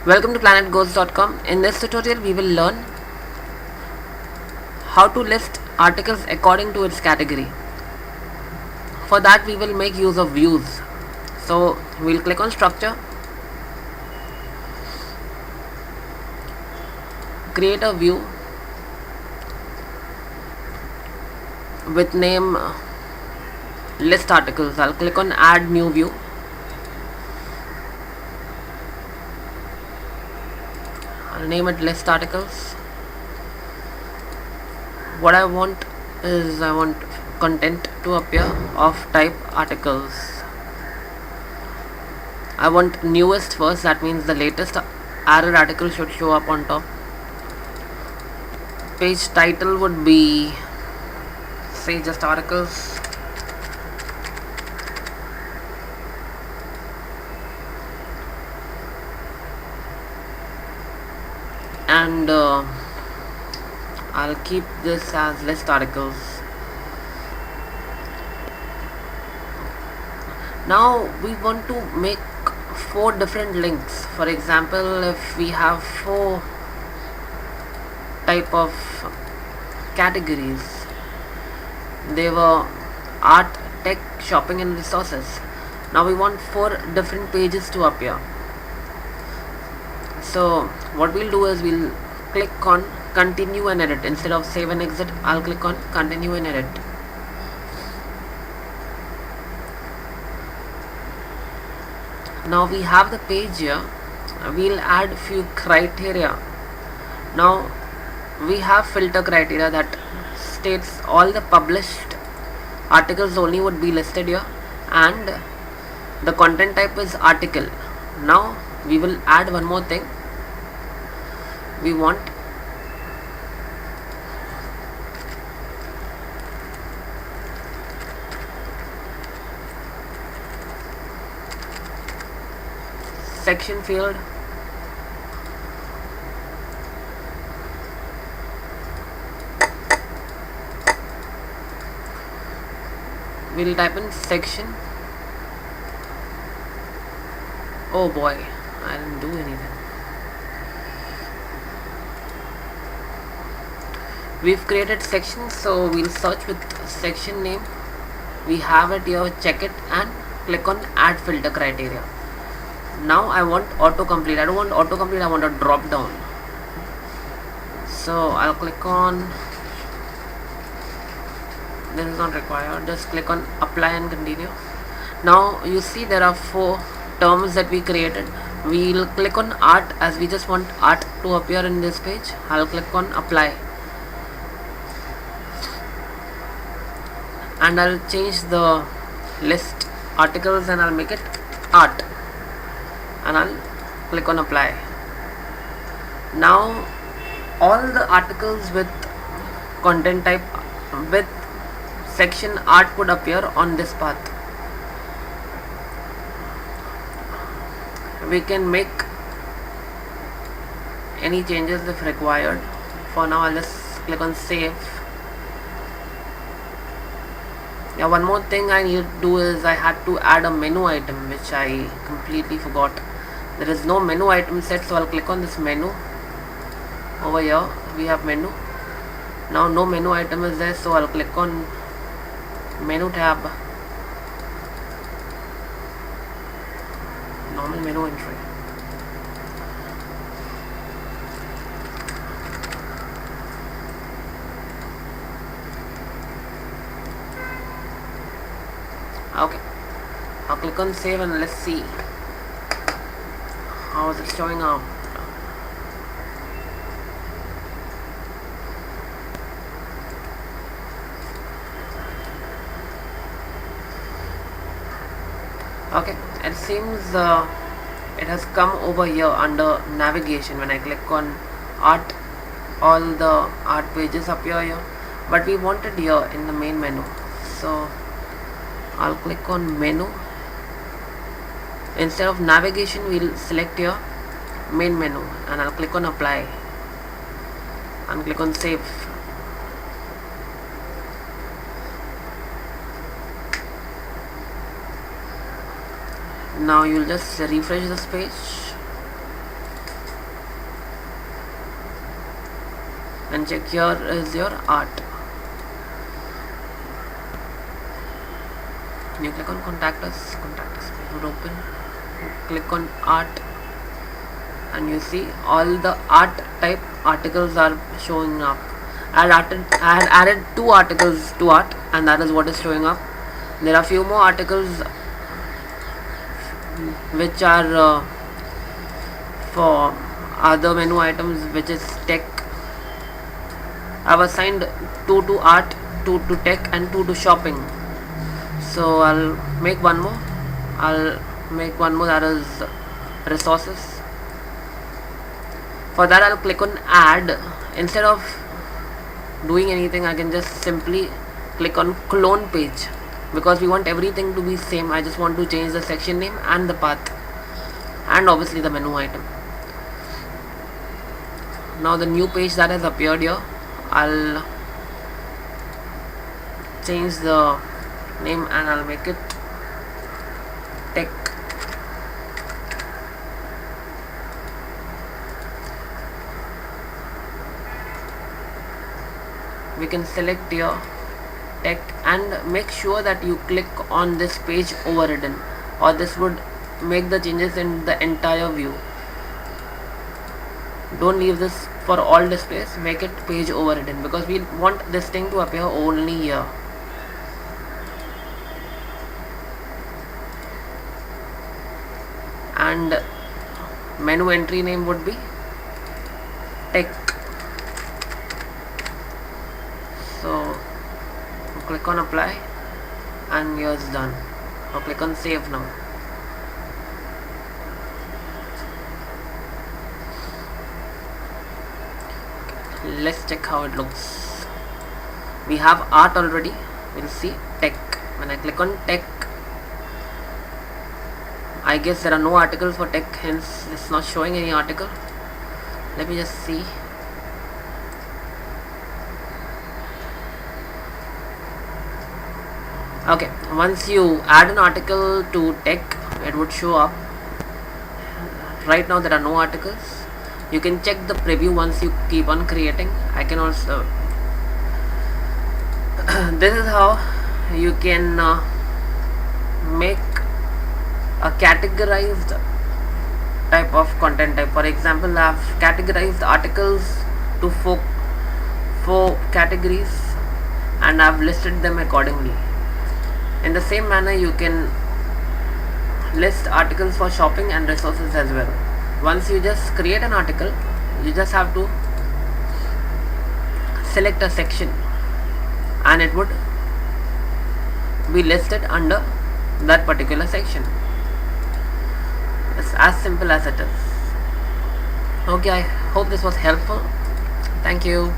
Welcome to planetgoals.com. In this tutorial we will learn how to list articles according to its category. For that we will make use of views. So we'll click on structure, create a view with name list articles. I'll click on add new view. I'll name it list articles. What I want is I want content to appear of type articles. I want newest first, that means the latest added article should show up on top. Page title would be, say, just articles. And I'll keep this as list articles. Now we want to make 4 different links. For example, if we have 4 type of categories, they were art, tech, shopping and resources. Now we want 4 different pages to appear. So what we'll do is we'll click on continue and edit. Instead of save and exit, I'll click on continue and edit. Now we have the page here. We'll add few criteria. Now we have filter criteria that states all the published articles only would be listed here, and the content type is article. Now we will add one more thing. We want section field. We'll type in section. Oh boy, I didn't do anything. We've created section, so we'll search with section name. We have it here, check it and click on add filter criteria. Now I want autocomplete. I don't want autocomplete, I want a drop down. So I'll click on, this is not required, just click on apply and continue. Now you see there are 4 terms that we created. We'll click on art, as we just want art to appear in this page. I'll click on apply and I'll change the list articles and I'll make it art and I'll click on apply. Now all the articles with content type with section art would appear on this path. We can make any changes if required. For now I'll just click on save. Now one more thing I need to do is I had to add a menu item, which I completely forgot. There is no menu item set, so I'll click on this menu. Over here we have menu. Now no menu item is there, so I'll click on menu tab, normal menu entry. Okay, I'll click on save and let's see how is it showing up. Okay, it seems it has come over here under navigation. When I click on art, all the art pages appear here, but we want it here in the main menu. So I'll click on menu. Instead of navigation, we'll select here main menu and I'll click on apply and click on save. Now you'll just refresh this page. and check here is your art. You click on contact us, it would open. You click on art and you see all the art type articles are showing up. I had added 2 articles to art, and that is what is showing up. There are few more articles which are for other menu items, which is tech. I've assigned 2 to art, 2 to tech, and 2 to shopping. So I'll make one more. That is resources. For that, I'll click on add. Instead of doing anything, I can just simply click on clone page, because we want everything to be same. I just want to change the section name and the path, and obviously the menu item. Now the new page that has appeared here, I'll change the name and I'll make it tech. We can select your tech and make sure that you click on this page overridden, or this would make the changes in the entire view. Don't leave this for all displays, make it page overridden, because we want this thing to appear only here. And menu entry name would be tech. So click on apply and here's done. Now click on save now. Let's check how it looks. We have art already. We'll see tech. When I click on tech, I guess there are no articles for tech, hence it's not showing any article. Let me just see. Okay, once you add an article to tech, it would show up. Right now there are no articles. You can check the preview once you keep on creating. I can also this is how you can make a categorized type of content type. For example, I have categorized articles to four categories and I have listed them accordingly. In the same manner, you can list articles for shopping and resources as well. Once you just create an article, you just have to select a section and it would be listed under that particular section. It's as simple as it is. Okay, I hope this was helpful. Thank you.